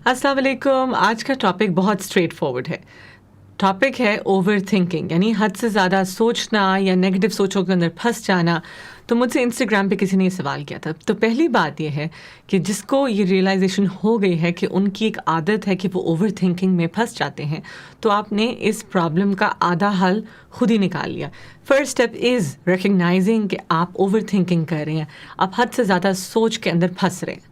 अस्सलाम वालेकुम। आज का टॉपिक बहुत स्ट्रेट फॉरवर्ड है। टॉपिक है ओवर थिंकिंग, यानी हद से ज़्यादा सोचना या नेगेटिव सोचों के अंदर फंस जाना। तो मुझसे इंस्टाग्राम पे किसी ने ये सवाल किया था। तो पहली बात ये है कि जिसको ये रियलाइजेशन हो गई है कि उनकी एक आदत है कि वो ओवर थिंकिंग में फंस जाते हैं, तो आपने इस प्रॉब्लम का आधा हल खुद ही निकाल लिया। फर्स्ट स्टेप इज़ रिकग्नाइजिंग कि आप ओवर थिंकिंग कर रहे हैं, आप हद से ज़्यादा सोच के अंदर फंस रहे हैं।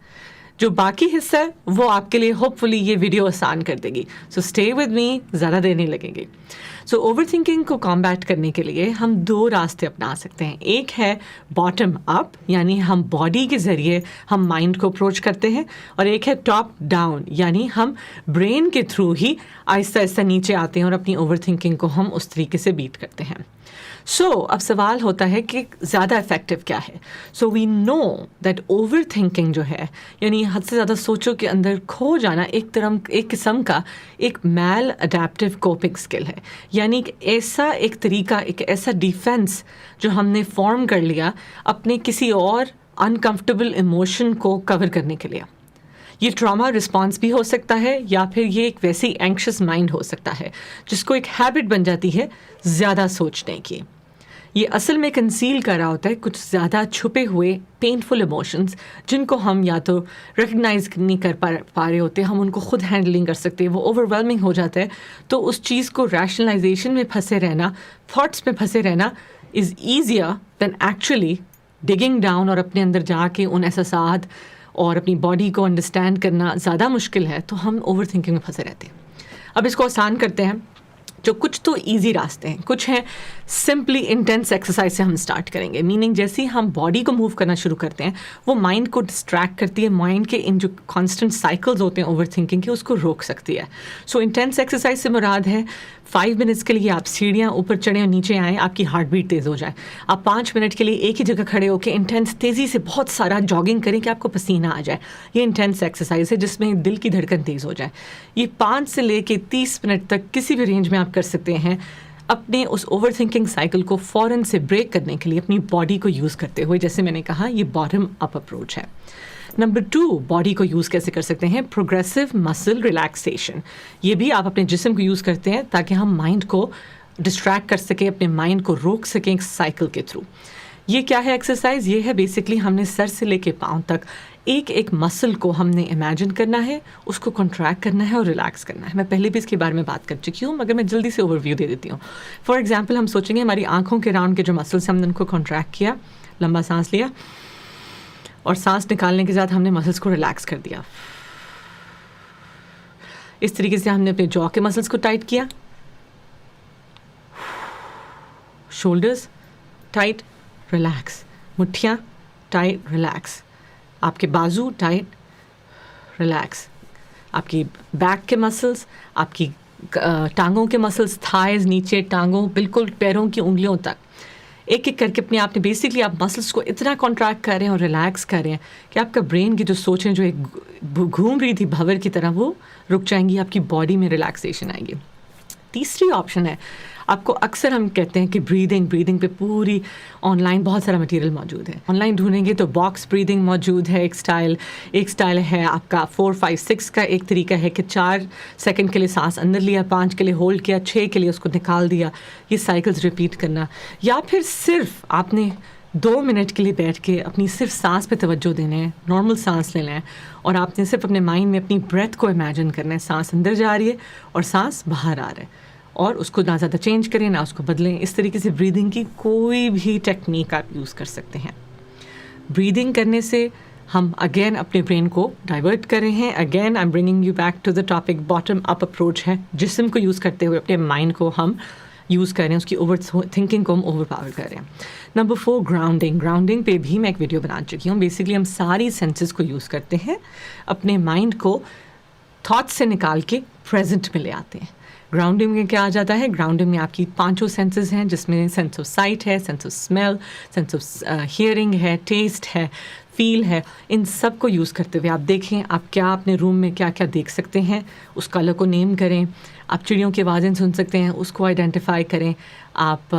जो बाकी हिस्सा है वो आपके लिए होपफुली ये वीडियो आसान कर देगी। सो स्टे विद मी, ज़्यादा देर नहीं लगेंगे। सो ओवर थिंकिंग को कॉम्बैट करने के लिए हम दो रास्ते अपना सकते हैं। एक है बॉटम अप, यानी हम बॉडी के ज़रिए हम माइंड को अप्रोच करते हैं, और एक है टॉप डाउन, यानी हम ब्रेन के थ्रू ही आहिस्ता आहिस्ता नीचे आते हैं और अपनी ओवर थिंकिंग को हम उस तरीके से बीट करते हैं। अब सवाल होता है कि ज़्यादा इफ़ेक्टिव क्या है। We know that over thinking जो है, यानी हद से ज़्यादा सोचों के अंदर खो जाना, एक किस्म का एक मैल अडेप्टिव कोपिंग स्किल है, यानी एक तरीका, एक ऐसा डिफेंस जो हमने फॉर्म कर लिया अपने किसी और अनकंफर्टेबल इमोशन को कवर करने के लिए। ये ट्रॉमा रिस्पॉन्स भी हो सकता है, या फिर ये एक वैसी एंक्शस माइंड हो सकता है जिसको एक हैबिट बन जाती है ज़्यादा सोचने की। ये असल में कंसील कर रहा होता है कुछ ज़्यादा छुपे हुए पेनफुल इमोशंस, जिनको हम या तो रिकग्नाइज नहीं कर पा रहे होते, हम उनको खुद हैंडल नहीं कर सकते, वो ओवरवेलमिंग हो जाता है। तो उस चीज़ को रैशनलाइजेशन में फंसे रहना, थॉट्स में फंसे रहना is easier than actually digging down और अपने अंदर जाके उन एहसासात और अपनी बॉडी को अंडरस्टैंड करना ज़्यादा मुश्किल है। तो हम ओवर थिंकिंग में फंसे रहते हैं। अब इसको आसान करते हैं। जो कुछ तो इजी रास्ते हैं, कुछ हैं सिंपली इंटेंस एक्सरसाइज से हम स्टार्ट करेंगे। मीनिंग जैसे ही हम बॉडी को मूव करना शुरू करते हैं, वो माइंड को डिस्ट्रैक्ट करती है, माइंड के इन जो कांस्टेंट साइकिल्स होते हैं ओवर थिंकिंग के, उसको रोक सकती है। इंटेंस एक्सरसाइज से मुराद है 5 मिनट्स के लिए आप सीढ़ियाँ ऊपर चढ़ें और नीचे आएँ, आपकी हार्ट बीट तेज़ हो जाए। आप 5 मिनट के लिए एक ही जगह खड़े होकर इंटेंस तेज़ी से बहुत सारा जॉगिंग करें कि आपको पसीना आ जाए। ये इंटेंस एक्सरसाइज है जिसमें दिल की धड़कन तेज़ हो जाए। ये 5 से लेके 30 मिनट तक किसी भी रेंज में आप कर सकते हैं, अपने उस ओवर थिंकिंग साइकिल को फ़ौरन से ब्रेक करने के लिए अपनी बॉडी को यूज़ करते हुए। जैसे मैंने कहा, ये बॉटम अप अप्रोच है। नंबर 2, बॉडी को यूज़ कैसे कर सकते हैं? Progressive muscle relaxation. ये भी आप अपने जिस्म को यूज़ करते हैं ताकि हम माइंड को डिस्ट्रैक्ट कर सकें, अपने माइंड को रोक सकें एक साइकिल के थ्रू। ये क्या है एक्सरसाइज? ये है बेसिकली हमने सर से लेके पाँव तक एक एक मसल को हमने इमेजिन करना है, उसको कॉन्ट्रैक्ट करना है और रिलैक्स करना है। मैं पहले भी इसके बारे में बात कर चुकी हूँ, मगर मैं जल्दी से ओवरव्यू दे देती हूँ। फॉर एग्जांपल, हम सोचेंगे हमारी आंखों के राउंड के जो मसल्स हैं, हमने उनको कॉन्ट्रैक्ट किया, लंबा सांस लिया, और सांस निकालने के साथ हमने मसल्स को रिलैक्स कर दिया। इस तरीके से हमने अपने जॉ के मसल्स को टाइट किया, शोल्डर्स टाइट, रिलैक्स, मुट्ठियाँ टाइट, रिलैक्स, आपके बाजू टाइट, रिलैक्स, आपकी बैक के मसल्स, आपकी टांगों के मसल्स, थाइज, नीचे टांगों, बिल्कुल पैरों की उंगलियों तक, एक एक करके अपने आप ने बेसिकली आप मसल्स को इतना कॉन्ट्रैक्ट कर रहे हैं और रिलैक्स कर रहे हैं कि आपका ब्रेन की जो सोचें जो एक घूम रही थी भंवर की तरह, वो रुक जाएंगी, आपकी बॉडी में रिलैक्सेशन आएगी। तीसरी ऑप्शन है, आपको अक्सर हम कहते हैं कि ब्रीदिंग पे पूरी ऑनलाइन बहुत सारा मटेरियल मौजूद है। ऑनलाइन ढूंढेंगे तो बॉक्स ब्रीदिंग मौजूद है, एक स्टाइल है आपका 4, 5, 6 का। एक तरीका है कि 4 सेकंड के लिए सांस अंदर लिया, 5 के लिए होल्ड किया, 6 के लिए उसको निकाल दिया। ये साइकिल्स रिपीट करना, या फिर सिर्फ आपने 2 मिनट के लिए बैठ के अपनी सिर्फ सांस पे तवज्जो देना है, नॉर्मल सांस लेना है, और आपने सिर्फ अपने माइंड में अपनी ब्रेथ को इमेजिन करना है, सांस अंदर जा रही है और सांस बाहर आ रहा है, और उसको ना ज़्यादा चेंज करें ना उसको बदलें। इस तरीके से ब्रीदिंग की कोई भी टेक्निक आप यूज़ कर सकते हैं। ब्रीदिंग करने से हम अगेन अपने ब्रेन को डाइवर्ट कर रहे हैं। Again I am bringing you back to the topic, bottom up approach है। जिस्म को यूज़ करते हुए अपने माइंड को हम यूज़ कर रहे हैं, उसकी ओवर थिंकिंग को हम ओवर पावर कर रहे हैं। नंबर 4, ग्राउंडिंग पे भी मैं एक वीडियो बना चुकी हूँ। बेसिकली हम सारी सेंसेस को यूज़ करते हैं, अपने माइंड को थॉट्स से निकाल के प्रेजेंट में ले आते हैं। ग्राउंडिंग में क्या आ जाता है? ग्राउंडिंग में आपकी 5 सेंसेस हैं, जिसमें सेंस ऑफ साइट है, sense of smell, sense of hearing है, टेस्ट है, फील है। इन सब को यूज़ करते हुए आप देखें आप क्या अपने रूम में क्या क्या देख सकते हैं, उस कलर को नेम करें। आप चिड़ियों की आवाज़ें सुन सकते हैं, उसको आइडेंटिफाई करें। आप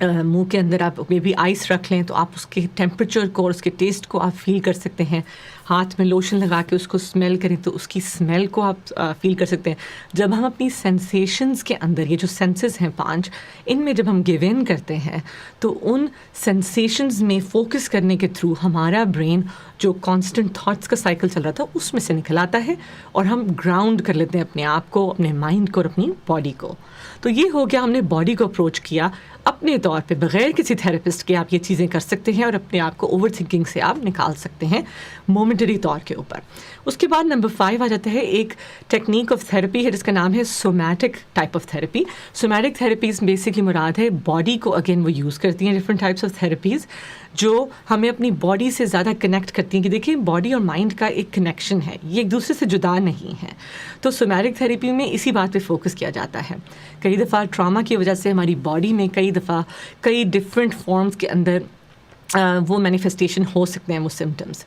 मुंह के अंदर आप मे बी आइस रख लें तो आप उसके टेम्परेचर को और उसके टेस्ट को आप फील कर सकते हैं. हाथ में लोशन लगा के उसको स्मेल करें तो उसकी स्मेल को आप फील कर सकते हैं. जब हम अपनी सेंसेशंस के अंदर, ये जो सेंसेस हैं 5, इनमें जब हम गिव इन करते हैं तो उन सेंसेशंस में फोकस करने के थ्रू हमारा ब्रेन जो कांस्टेंट थॉट्स का साइकिल चल रहा था उसमें से निकल आता है और हम ग्राउंड कर लेते हैं अपने आप को, अपने माइंड को और अपनी बॉडी को. तो ये हो गया, हमने बॉडी को अप्रोच किया अपने तौर पे, बग़ैर किसी थेरेपिस्ट के आप ये चीज़ें कर सकते हैं और अपने आप को ओवर थिंकिंग से आप निकाल सकते हैं मोमेंटरी तौर के ऊपर. उसके बाद नंबर 5 आ जाता है, एक टेक्निक ऑफ थेरेपी है जिसका नाम है somatic type of therapy. Somatic therapies basically मुराद है बॉडी को, अगेन वो यूज़ करती हैं डिफरेंट टाइप्स ऑफ थेरेपीज़ जो हमें अपनी बॉडी से ज़्यादा कनेक्ट करती हैं. कि देखिए बॉडी और माइंड का एक कनेक्शन है, ये एक दूसरे से जुदा नहीं है. तो सोमैटिक थेरेपी में इसी बात पे फोकस किया जाता है. कई दफ़ा ट्रॉमा की वजह से हमारी बॉडी में कई दफ़ा कई डिफरेंट फॉर्म्स के अंदर वो मैनिफेस्टेशन हो सकते हैं, वो सिम्टम्स.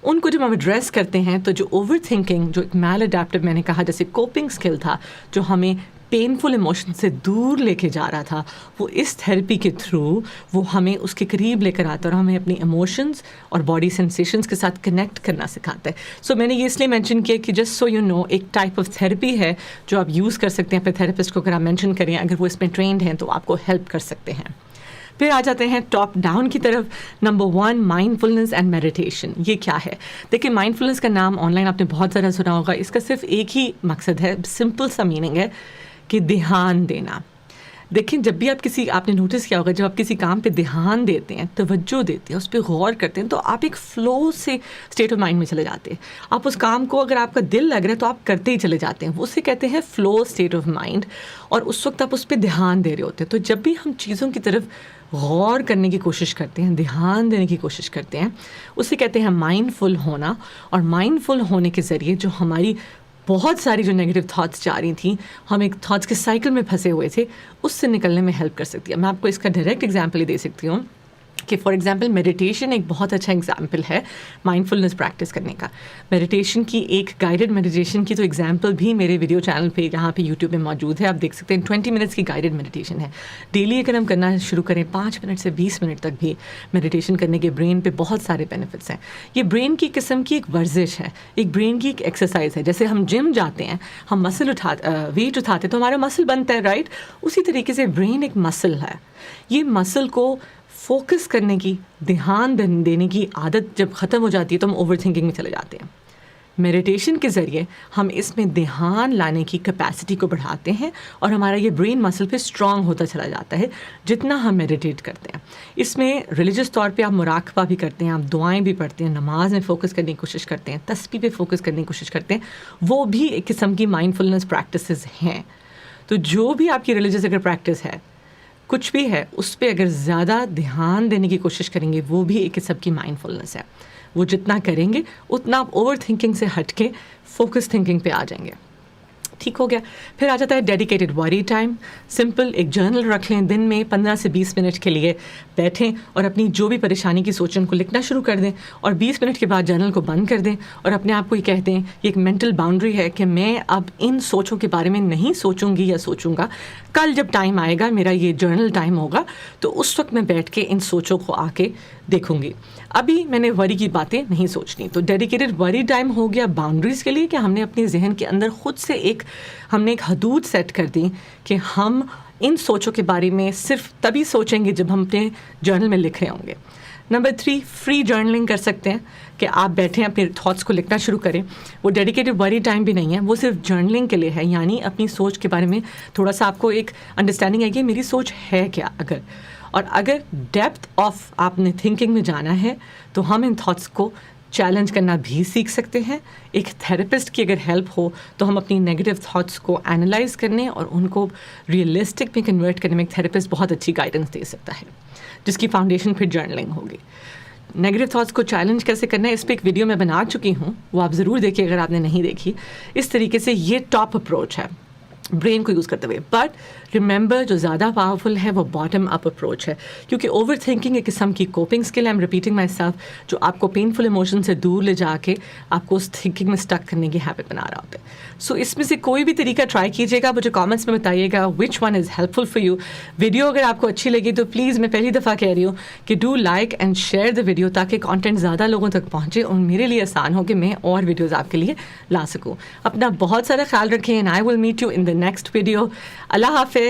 उनको जब हम एड्रेस करते हैं तो जो ओवर थिंकिंग, जो एक मैल अडेप्टिव मैंने कहा जैसे कोपिंग स्किल था जो हमें पेनफुल इमोशन से दूर लेके जा रहा था, वो इस थेरेपी के थ्रू वो हमें उसके करीब लेकर आता है और हमें अपनी इमोशंस और बॉडी सेंसेशंस के साथ कनेक्ट करना सिखाता है. सो मैंने ये इसलिए मेंशन किया कि जस्ट सो यू नो, एक टाइप ऑफ थेरेपी है जो आप यूज़ कर सकते हैं अपने थेरेपिस्ट को. अगर आप मेंशन करें, अगर वो इसमें ट्रेंड हैं तो आपको हेल्प कर सकते हैं. फिर आ जाते हैं टॉप डाउन की तरफ. Number 1, mindfulness and meditation. ये क्या है? देखिए माइंडफुलनेस का नाम ऑनलाइन आपने बहुत ज़्यादा सुना होगा. इसका सिर्फ एक ही मकसद है, सिंपल सा मीनिंग है कि ध्यान देना. देखिए जब भी आपने नोटिस किया होगा, जब आप किसी काम पे ध्यान देते हैं, तवज्जो देते हैं, उस पर गौर करते हैं, तो आप एक फ़्लो से स्टेट ऑफ माइंड में चले जाते हैं. आप उस काम को, अगर आपका दिल लग रहा है तो आप करते ही चले जाते हैं. उसे कहते हैं फ़्लो स्टेट ऑफ माइंड, और उस वक्त आप उस पर ध्यान दे रहे होते हैं. तो जब भी हम चीज़ों की तरफ गौर करने की कोशिश करते हैं, ध्यान देने की कोशिश करते हैं, उसे कहते हैं माइंडफुल होना. और माइंडफुल होने के ज़रिए जो हमारी बहुत सारी जो नेगेटिव थॉट्स जा रही थी, हम एक थॉट्स के साइकिल में फंसे हुए थे, उससे निकलने में हेल्प कर सकती है. मैं आपको इसका डायरेक्ट एग्जांपल ही दे सकती हूँ कि फॉर एग्जांपल मेडिटेशन एक बहुत अच्छा एग्जांपल है माइंडफुलनेस प्रैक्टिस करने का. मेडिटेशन की, एक गाइडेड मेडिटेशन की तो एग्जांपल भी मेरे वीडियो चैनल पे यहाँ पे यूट्यूब में मौजूद है, आप देख सकते हैं. 20 मिनट्स की गाइडेड मेडिटेशन है. डेली अगर हम करना शुरू करें 5 मिनट से 20 मिनट तक भी मेडिटेशन करने के ब्रेन पे बहुत सारे बेनिफिट्स हैं. ये ब्रेन की किस्म की एक वर्जिश है, एक ब्रेन की एक एक्सरसाइज है. जैसे हम जिम जाते हैं, हम वेट उठाते तो हमारा मसल बनता है, राइट? उसी तरीके से ब्रेन एक मसल है. ये मसल को फोकस करने की, ध्यान देने की आदत जब ख़त्म हो जाती है तो हम ओवर थिंकिंग में चले जाते हैं. मेडिटेशन के ज़रिए हम इसमें ध्यान लाने की कैपेसिटी को बढ़ाते हैं और हमारा ये ब्रेन मसल पे स्ट्रांग होता चला जाता है जितना हम मेडिटेट करते हैं. इसमें रिलीजियस तौर पे आप मुराकबा भी करते हैं, आप दुआएं भी पढ़ते हैं, नमाज में फ़ोकस करने की कोशिश करते हैं, तस्बीह पे फोकस करने की कोशिश करते हैं. वो भी एक किस्म की माइंडफुलनेस प्रैक्टिसेस हैं. तो जो भी आपकी रिलीजियस अगर प्रैक्टिस है, कुछ भी है, उस पर अगर ज़्यादा ध्यान देने की कोशिश करेंगे, वो भी एक किस्म की माइंडफुलनेस है. वो जितना करेंगे उतना आप ओवर थिंकिंग से हट के फोकस थिंकिंग पे आ जाएंगे. ठीक हो गया. फिर आ जाता है डेडिकेटेड वरी टाइम. सिंपल एक जर्नल रख लें, दिन में 15 से 20 मिनट के लिए बैठें और अपनी जो भी परेशानी की सोच उनको लिखना शुरू कर दें और 20 मिनट के बाद जर्नल को बंद कर दें और अपने आप को ये कह दें, ये एक मेंटल बाउंड्री है कि मैं अब इन सोचों के बारे में नहीं सोचूंगी या सोचूंगा. कल जब टाइम आएगा, मेरा ये जर्नल टाइम होगा, तो उस वक्त मैं बैठ के इन सोचों को आके देखूंगी. अभी मैंने वरी की बातें नहीं सोचनी. तो डेडिकेटेड वरी टाइम हो गया बाउंड्रीज़ के लिए कि हमने अपने जहन के अंदर खुद से हमने एक हदूद सेट कर दी कि हम इन सोचों के बारे में सिर्फ तभी सोचेंगे जब हम अपने जर्नल में लिख रहे होंगे. नंबर 3, फ्री जर्नलिंग कर सकते हैं कि आप बैठें अपने थॉट्स को लिखना शुरू करें. वो डेडिकेटेड वरी टाइम भी नहीं है, वो सिर्फ जर्नलिंग के लिए है. यानी अपनी सोच के बारे में थोड़ा सा आपको एक अंडरस्टैंडिंग है कि मेरी सोच है क्या. अगर डेप्थ ऑफ आपने थिंकिंग में जाना है तो हम इन थॉट्स को चैलेंज करना भी सीख सकते हैं. एक थेरेपिस्ट की अगर हेल्प हो तो हम अपनी नेगेटिव थॉट्स को एनालाइज करने और उनको रियलिस्टिक में कन्वर्ट करने में एक थेरेपिस्ट बहुत अच्छी गाइडेंस दे सकता है, जिसकी फाउंडेशन फिर जर्नलिंग होगी. नेगेटिव थॉट्स को चैलेंज कैसे करना है, इस पर एक वीडियो मैं बना चुकी हूँ, वो आप ज़रूर देखिए अगर आपने नहीं देखी. इस तरीके से ये टॉप अप्रोच है ब्रेन को यूज़ करते हुए. बट ریممبر جو زیادہ پاورفل ہے وہ باٹم اپ اپروچ ہے، کیونکہ اوور تھنکنگ ایک قسم کی کوپنگ اسکل ہے، ایم ریپیٹنگ مائی سیلف، جو آپ کو پینفل ایموشن سے دور لے جا کے آپ کو اس تھنکنگ میں اسٹک کرنے کی ہیبٹ بنا رہا ہوتا ہے. سو اس میں سے کوئی بھی طریقہ ٹرائی کیجیے گا، مجھے کامنٹس میں بتائیے گا which one is helpful for you. Video اگر آپ کو اچھی لگی تو پلیز میں پہلی دفعہ کہہ رہی ہوں کہ do like and share the video, تاکہ کانٹینٹ زیادہ لوگوں تک پہنچے اور میرے لیے آسان ہو کہ میں اور ویڈیوز آپ کے لیے لا سکوں. اپنا بہت سارا خیال رکھیں، and I will meet you in the next video. اللہ حافظ.